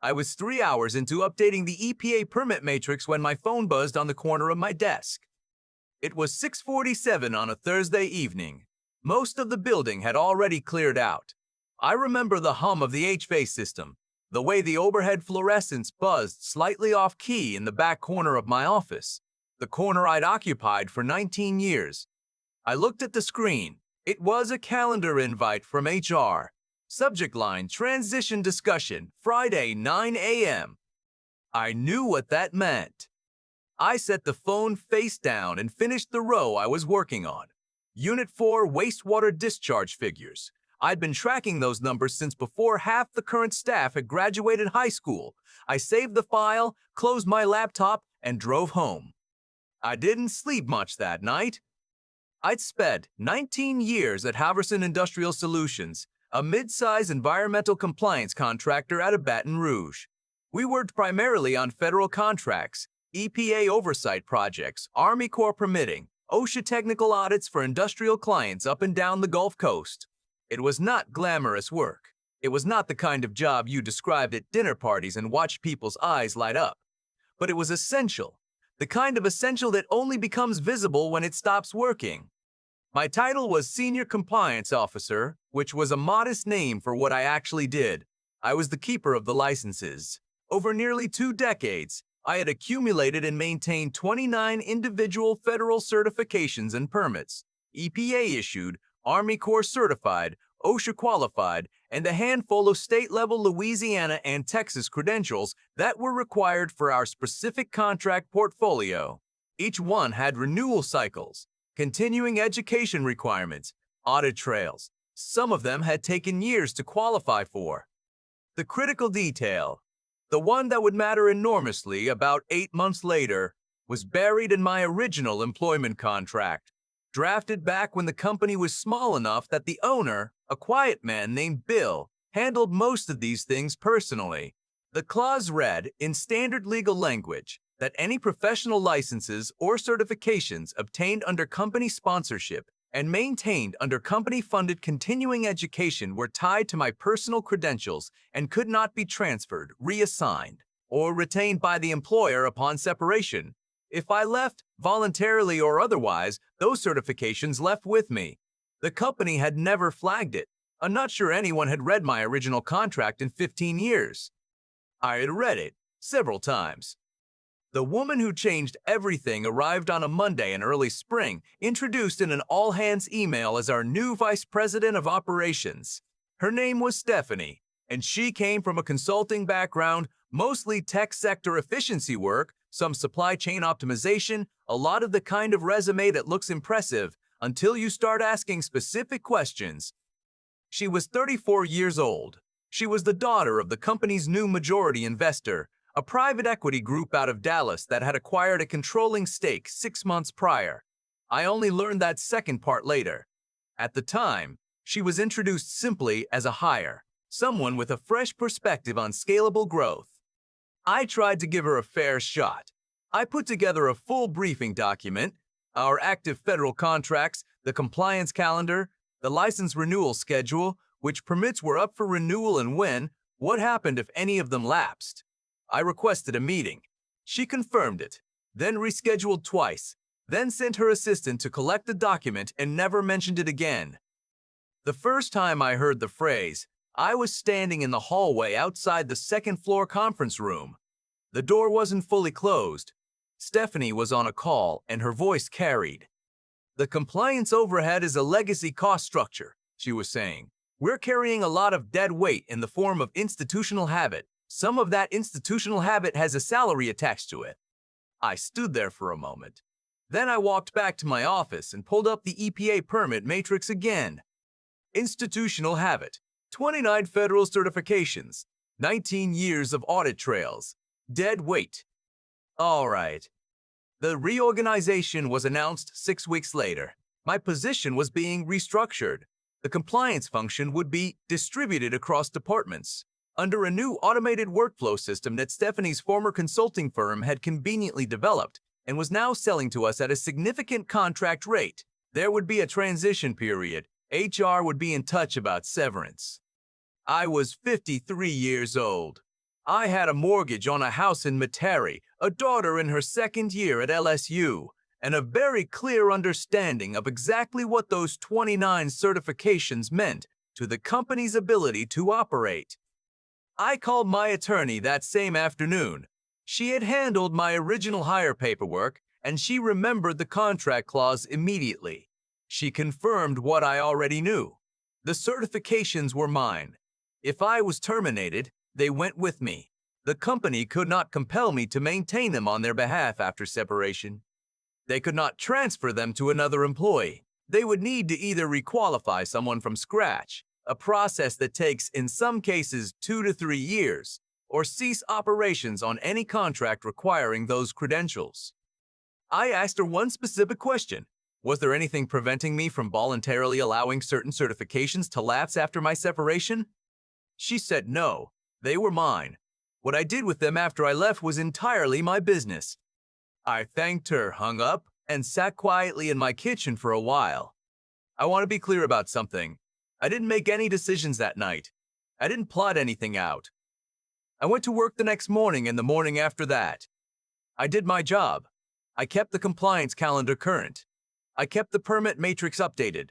I was 3 hours into updating the EPA permit matrix when my phone buzzed on the corner of my desk. It was 6:47 on a Thursday evening. Most of the building had already cleared out. I remember the hum of the HVAC system, the way the overhead fluorescence buzzed slightly off-key in the back corner of my office, the corner I'd occupied for 19 years. I looked at the screen. It was a calendar invite from HR. Subject line, transition discussion, Friday, 9 a.m. I knew what that meant. I set the phone face down and finished the row I was working on. Unit 4 wastewater discharge figures. I'd been tracking those numbers since before half the current staff had graduated high school. I saved the file, closed my laptop, and drove home. I didn't sleep much that night. I'd spent 19 years at Haverson Industrial Solutions, a mid-size environmental compliance contractor out of Baton Rouge. We worked primarily on federal contracts, EPA oversight projects, Army Corps permitting, OSHA technical audits for industrial clients up and down the Gulf Coast. It was not glamorous work. It was not the kind of job you described at dinner parties and watched people's eyes light up. But it was essential, the kind of essential that only becomes visible when it stops working. My title was Senior Compliance Officer, which was a modest name for what I actually did. I was the keeper of the licenses. Over nearly 2 decades, I had accumulated and maintained 29 individual federal certifications and permits, EPA-issued, Army Corps certified, OSHA qualified, and a handful of state-level Louisiana and Texas credentials that were required for our specific contract portfolio. Each one had renewal cycles, continuing education requirements, audit trails. Some of them had taken years to qualify for. The critical detail, the one that would matter enormously about 8 months later, was buried in my original employment contract, drafted back when the company was small enough that the owner, a quiet man named Bill, handled most of these things personally. The clause read, in standard legal language, that any professional licenses or certifications obtained under company sponsorship and maintained under company-funded continuing education were tied to my personal credentials and could not be transferred, reassigned, or retained by the employer upon separation. If I left, voluntarily or otherwise, those certifications left with me. The company had never flagged it. I'm not sure anyone had read my original contract in 15 years. I had read it several times. The woman who changed everything arrived on a Monday in early spring, introduced in an all-hands email as our new vice president of operations. Her name was Stephanie, and she came from a consulting background, mostly tech sector efficiency work, some supply chain optimization, a lot of the kind of resume that looks impressive until you start asking specific questions. She was 34 years old. She was the daughter of the company's new majority investor, a private equity group out of Dallas that had acquired a controlling stake 6 months prior. I only learned that second part later. At the time, she was introduced simply as a hire, someone with a fresh perspective on scalable growth. I tried to give her a fair shot. I put together a full briefing document, our active federal contracts, the compliance calendar, the license renewal schedule, which permits were up for renewal and when, what happened if any of them lapsed. I requested a meeting. She confirmed it, then rescheduled twice, then sent her assistant to collect the document and never mentioned it again. The first time I heard the phrase, I was standing in the hallway outside the second-floor conference room. The door wasn't fully closed. Stephanie was on a call, and her voice carried. The compliance overhead is a legacy cost structure, she was saying. We're carrying a lot of dead weight in the form of institutional habit. Some of that institutional habit has a salary attached to it. I stood there for a moment. Then I walked back to my office and pulled up the EPA permit matrix again. Institutional habit, 29 federal certifications, 19 years of audit trails, dead weight. All right. The reorganization was announced 6 weeks later. My position was being restructured. The compliance function would be distributed across departments under a new automated workflow system that Stephanie's former consulting firm had conveniently developed and was now selling to us at a significant contract rate. There would be a transition period. HR would be in touch about severance. I was 53 years old. I had a mortgage on a house in Metairie, a daughter in her second year at LSU, and a very clear understanding of exactly what those 29 certifications meant to the company's ability to operate. I called my attorney that same afternoon. She had handled my original hire paperwork, and she remembered the contract clause immediately. She confirmed what I already knew. The certifications were mine. If I was terminated, they went with me. The company could not compel me to maintain them on their behalf after separation. They could not transfer them to another employee. They would need to either requalify someone from scratch, a process that takes, in some cases, 2 to 3 years, or cease operations on any contract requiring those credentials. I asked her one specific question. Was there anything preventing me from voluntarily allowing certain certifications to lapse after my separation? She said no, they were mine. What I did with them after I left was entirely my business. I thanked her, hung up, and sat quietly in my kitchen for a while. I want to be clear about something. I didn't make any decisions that night. I didn't plot anything out. I went to work the next morning and the morning after that. I did my job. I kept the compliance calendar current. I kept the permit matrix updated.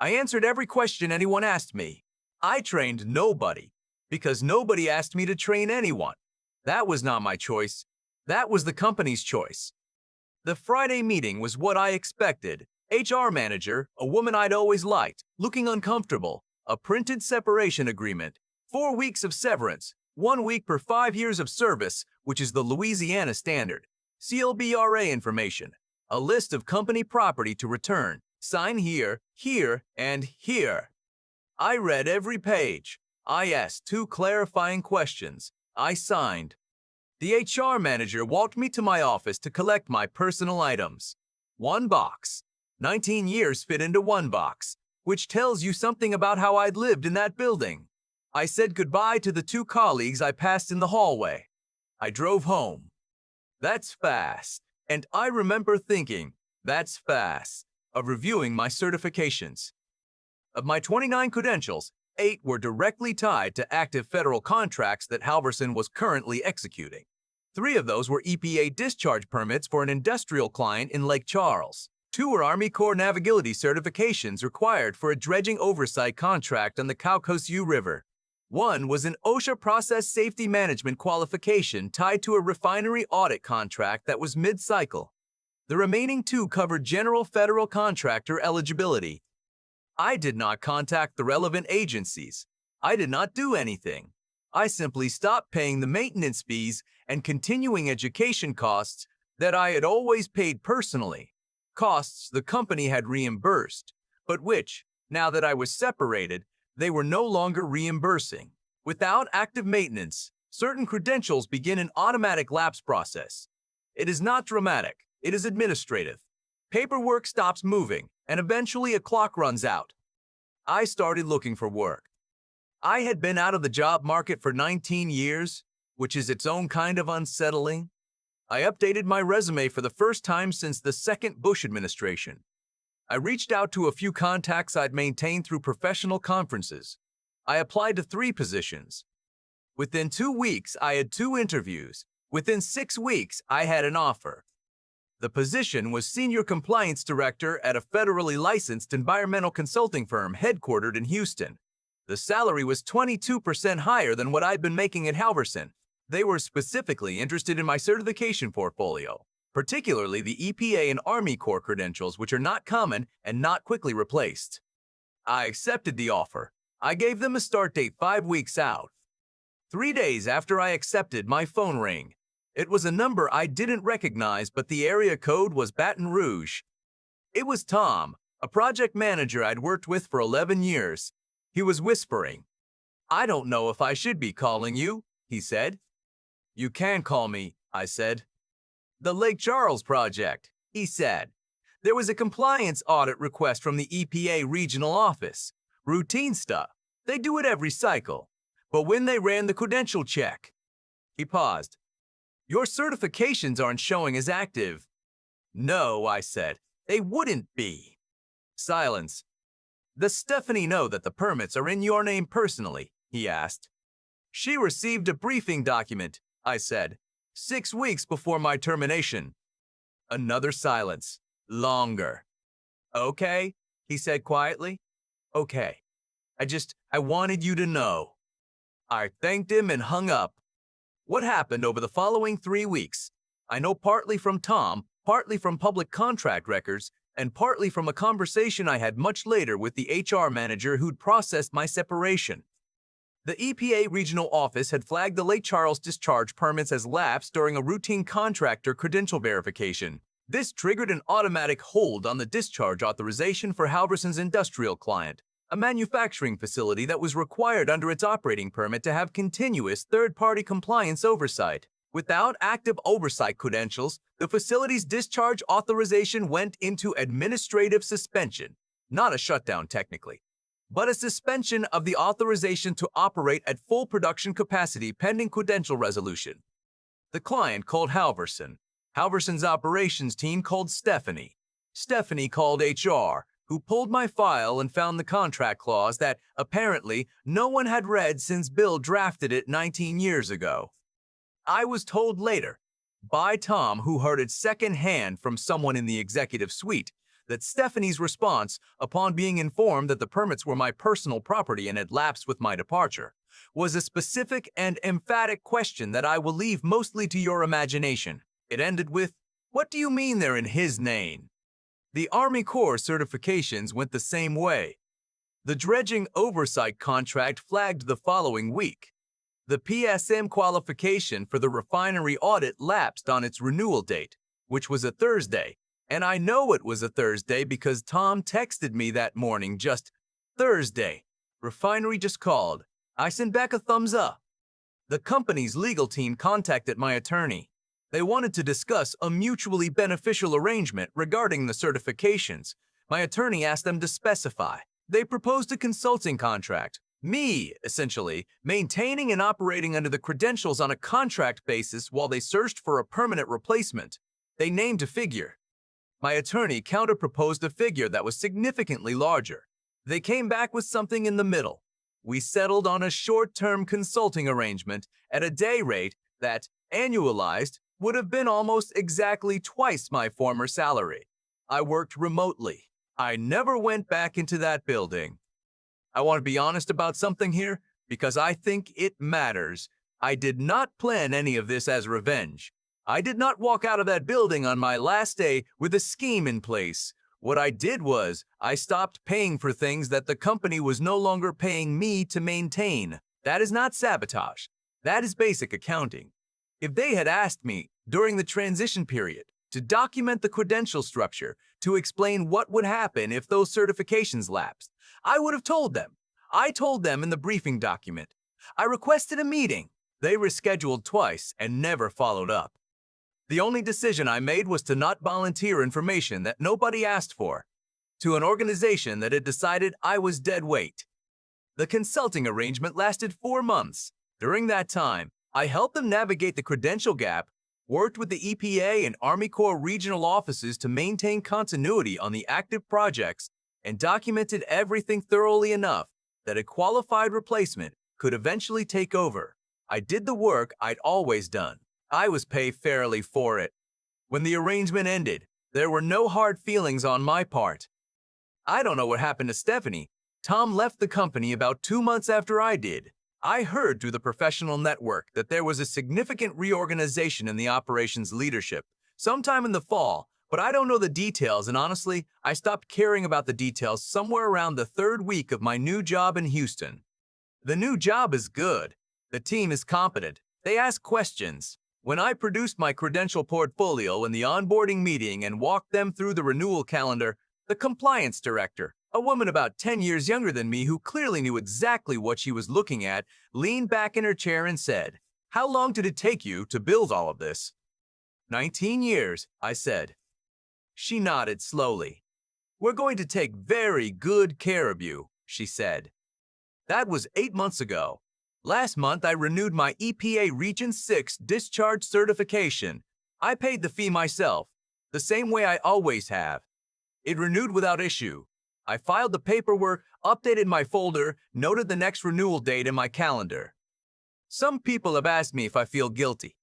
I answered every question anyone asked me. I trained nobody, because nobody asked me to train anyone. That was not my choice. That was the company's choice. The Friday meeting was what I expected. HR manager, a woman I'd always liked, looking uncomfortable, a printed separation agreement, 4 weeks of severance, 1 week per 5 years of service, which is the Louisiana standard, CLBRA information, a list of company property to return, sign here, here, and here. I read every page. I asked 2 clarifying questions. I signed. The HR manager walked me to my office to collect my personal items. 1 box. 19 years fit into 1 box, which tells you something about how I'd lived in that building. I said goodbye to the 2 colleagues I passed in the hallway. I drove home. That's fast. And I remember thinking, that's fast, of reviewing my certifications. Of my 29 credentials, 8 were directly tied to active federal contracts that Halverson was currently executing. 3 of those were EPA discharge permits for an industrial client in Lake Charles. 2 were Army Corps navigability certifications required for a dredging oversight contract on the Caucasus River. 1 was an OSHA process safety management qualification tied to a refinery audit contract that was mid-cycle. The remaining 2 covered general federal contractor eligibility. I did not contact the relevant agencies. I did not do anything. I simply stopped paying the maintenance fees and continuing education costs that I had always paid personally, costs the company had reimbursed, but which, now that I was separated, they were no longer reimbursing. Without active maintenance, certain credentials begin an automatic lapse process. It is not dramatic, it is administrative. Paperwork stops moving, and eventually a clock runs out. I started looking for work. I had been out of the job market for 19 years, which is its own kind of unsettling. I updated my resume for the first time since the second Bush administration. I reached out to a few contacts I'd maintained through professional conferences. I applied to 3 positions. Within 2 weeks, I had 2 interviews. Within 6 weeks, I had an offer. The position was Senior Compliance Director at a federally licensed environmental consulting firm headquartered in Houston. The salary was 22% higher than what I'd been making at Halverson. They were specifically interested in my certification portfolio, particularly the EPA and Army Corps credentials, which are not common and not quickly replaced. I accepted the offer. I gave them a start date 5 weeks out. 3 days after I accepted, my phone rang. It was a number I didn't recognize, but the area code was Baton Rouge. It was Tom, a project manager I'd worked with for 11 years. He was whispering. "I don't know if I should be calling you," he said. "You can call me," I said. "The Lake Charles project," he said. "There was a compliance audit request from the EPA regional office. Routine stuff. They do it every cycle. But when they ran the credential check..." He paused. "Your certifications aren't showing as active." "No," I said. "They wouldn't be." Silence. "Does Stephanie know that the permits are in your name personally?" he asked. She received a briefing document, I said, 6 weeks before my termination. Another silence. Longer. Okay, he said quietly. Okay. I wanted you to know. I thanked him and hung up. What happened over the following 3 weeks? I know partly from Tom, partly from public contract records, and partly from a conversation I had much later with the HR manager who'd processed my separation. The EPA regional office had flagged the Lake Charles discharge permits as lapsed during a routine contractor credential verification. This triggered an automatic hold on the discharge authorization for Halverson's industrial client, a manufacturing facility that was required under its operating permit to have continuous third-party compliance oversight. Without active oversight credentials, the facility's discharge authorization went into administrative suspension, not a shutdown technically, but a suspension of the authorization to operate at full production capacity pending credential resolution. The client called Halverson. Halverson's operations team called Stephanie. Stephanie called HR, who pulled my file and found the contract clause that, apparently, no one had read since Bill drafted it 19 years ago. I was told later, by Tom, who heard it secondhand from someone in the executive suite, that Stephanie's response, upon being informed that the permits were my personal property and had lapsed with my departure, was a specific and emphatic question that I will leave mostly to your imagination. It ended with, "What do you mean they're in his name?" The Army Corps certifications went the same way. The dredging oversight contract flagged the following week. The PSM qualification for the refinery audit lapsed on its renewal date, which was a Thursday, and I know it was a Thursday because Tom texted me that morning just, "Thursday. Refinery just called." I sent back a thumbs up. The company's legal team contacted my attorney. They wanted to discuss a mutually beneficial arrangement regarding the certifications. My attorney asked them to specify. They proposed a consulting contract, me, essentially, maintaining and operating under the credentials on a contract basis while they searched for a permanent replacement. They named a figure. My attorney counter-proposed a figure that was significantly larger. They came back with something in the middle. We settled on a short-term consulting arrangement at a day rate that, annualized, would have been almost exactly twice my former salary. I worked remotely. I never went back into that building. I want to be honest about something here because I think it matters. I did not plan any of this as revenge. I did not walk out of that building on my last day with a scheme in place. What I did was I stopped paying for things that the company was no longer paying me to maintain. That is not sabotage. That is basic accounting. If they had asked me during the transition period to document the credential structure, to explain what would happen if those certifications lapsed, I would have told them. I told them in the briefing document. I requested a meeting. They rescheduled twice and never followed up. The only decision I made was to not volunteer information that nobody asked for to an organization that had decided I was dead weight. The consulting arrangement lasted 4 months. During that time, I helped them navigate the credential gap, worked with the EPA and Army Corps regional offices to maintain continuity on the active projects, and documented everything thoroughly enough that a qualified replacement could eventually take over. I did the work I'd always done. I was paid fairly for it. When the arrangement ended, there were no hard feelings on my part. I don't know what happened to Stephanie. Tom left the company about 2 months after I did. I heard through the professional network that there was a significant reorganization in the operations leadership sometime in the fall, but I don't know the details, and honestly, I stopped caring about the details somewhere around the 3rd week of my new job in Houston. The new job is good. The team is competent. They ask questions. When I produced my credential portfolio in the onboarding meeting and walked them through the renewal calendar, the compliance director, a woman about 10 years younger than me who clearly knew exactly what she was looking at, leaned back in her chair and said, "How long did it take you to build all of this?" 19 years, I said. She nodded slowly. "We're going to take very good care of you," she said. That was 8 months ago. Last month, I renewed my EPA Region 6 discharge certification. I paid the fee myself, the same way I always have. It renewed without issue. I filed the paperwork, updated my folder, noted the next renewal date in my calendar. Some people have asked me if I feel guilty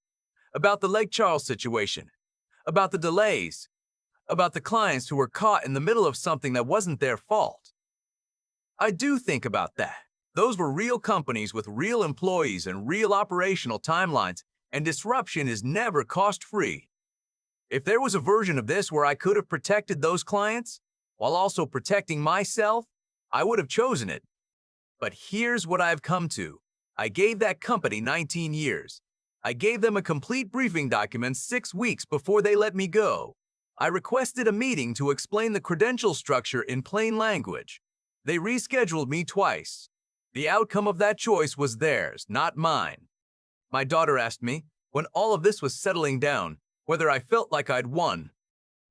about the Lake Charles situation, about the delays, about the clients who were caught in the middle of something that wasn't their fault. I do think about that. Those were real companies with real employees and real operational timelines, and disruption is never cost-free. If there was a version of this where I could have protected those clients while also protecting myself, I would have chosen it. But here's what I've come to. I gave that company 19 years. I gave them a complete briefing document 6 weeks before they let me go. I requested a meeting to explain the credential structure in plain language. They rescheduled me twice. The outcome of that choice was theirs, not mine. My daughter asked me, when all of this was settling down, whether I felt like I'd won.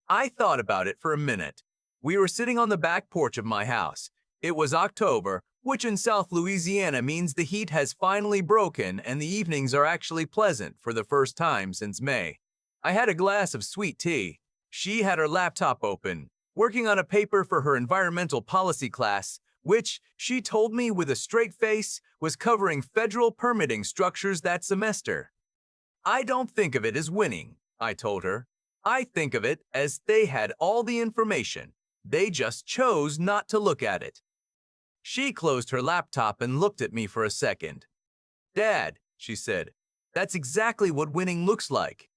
I thought about it for a minute. We were sitting on the back porch of my house. It was October, which in South Louisiana means the heat has finally broken and the evenings are actually pleasant for the first time since May. I had a glass of sweet tea. She had her laptop open, working on a paper for her environmental policy class, which, she told me with a straight face, was covering federal permitting structures that semester. I don't think of it as winning, I told her. I think of it as they had all the information. They just chose not to look at it. She closed her laptop and looked at me for a second. Dad, she said, that's exactly what winning looks like.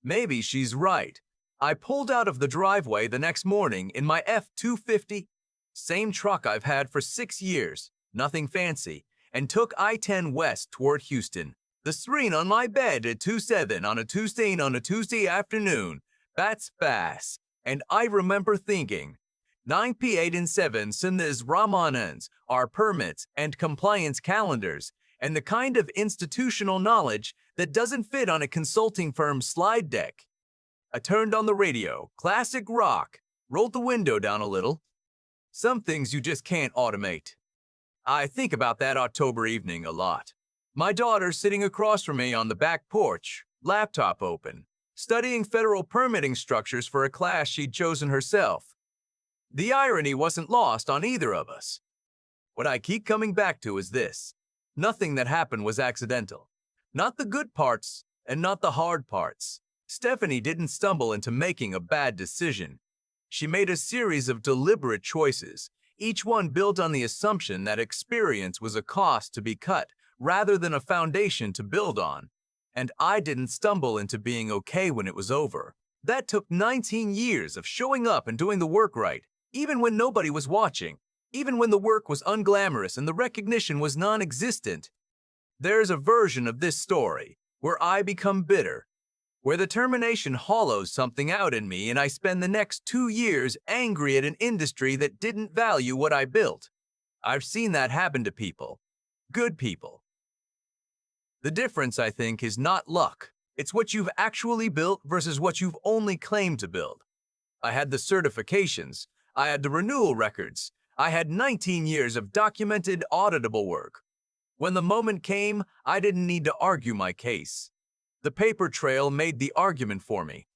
Maybe she's right. I pulled out of the driveway the next morning in my F-250, same truck I've had for 6 years, nothing fancy, and took I-10 west toward Houston. The screen on my bed at 2-7 on a Tuesday afternoon. That's fast. And I remember thinking, 9P8 and 7 Sundays Ramanans are permits and compliance calendars, and the kind of institutional knowledge that doesn't fit on a consulting firm's slide deck. I turned on the radio, classic rock, rolled the window down a little. Some things you just can't automate. I think about that October evening a lot. My daughter sitting across from me on the back porch, laptop open, studying federal permitting structures for a class she'd chosen herself. The irony wasn't lost on either of us. What I keep coming back to is this. Nothing that happened was accidental. Not the good parts and not the hard parts. Stephanie didn't stumble into making a bad decision. She made a series of deliberate choices, each one built on the assumption that experience was a cost to be cut rather than a foundation to build on. And I didn't stumble into being okay when it was over. That took 19 years of showing up and doing the work right, even when nobody was watching, even when the work was unglamorous and the recognition was non-existent. There's a version of this story where I become bitter, where the termination hollows something out in me and I spend the next 2 years angry at an industry that didn't value what I built. I've seen that happen to people, good people. The difference, I think, is not luck. It's what you've actually built versus what you've only claimed to build. I had the certifications. I had the renewal records. I had 19 years of documented, auditable work. When the moment came, I didn't need to argue my case. The paper trail made the argument for me.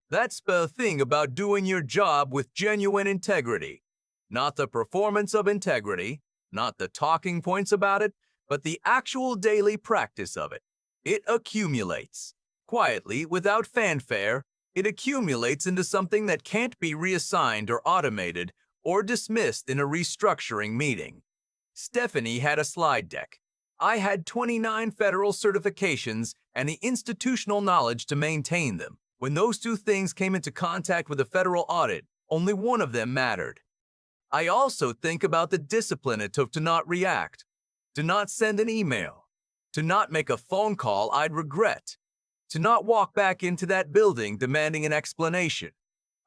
That's the thing about doing your job with genuine integrity. Not the performance of integrity, not the talking points about it, but the actual daily practice of it. It accumulates. Quietly, without fanfare, it accumulates into something that can't be reassigned or automated or dismissed in a restructuring meeting. Stephanie had a slide deck. I had 29 federal certifications and the institutional knowledge to maintain them. When those two things came into contact with a federal audit, only one of them mattered. I also think about the discipline it took to not react, to not send an email, to not make a phone call I'd regret, to not walk back into that building demanding an explanation.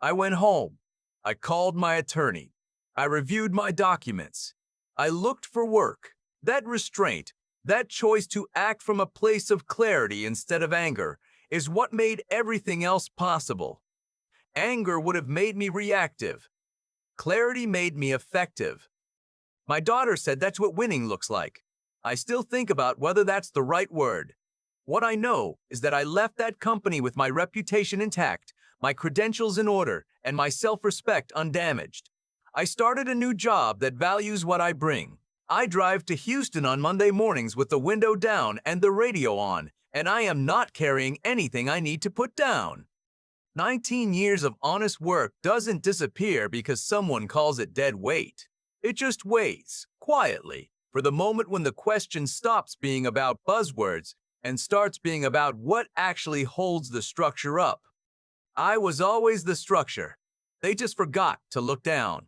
I went home. I called my attorney. I reviewed my documents. I looked for work. That restraint, that choice to act from a place of clarity instead of anger, is what made everything else possible. Anger would have made me reactive. Clarity made me effective. My daughter said that's what winning looks like. I still think about whether that's the right word. What I know is that I left that company with my reputation intact, my credentials in order, and my self-respect undamaged. I started a new job that values what I bring. I drive to Houston on Monday mornings with the window down and the radio on, and I am not carrying anything I need to put down. 19 years of honest work doesn't disappear because someone calls it dead weight. It just waits, quietly, for the moment when the question stops being about buzzwords and starts being about what actually holds the structure up. I was always the structure. They just forgot to look down.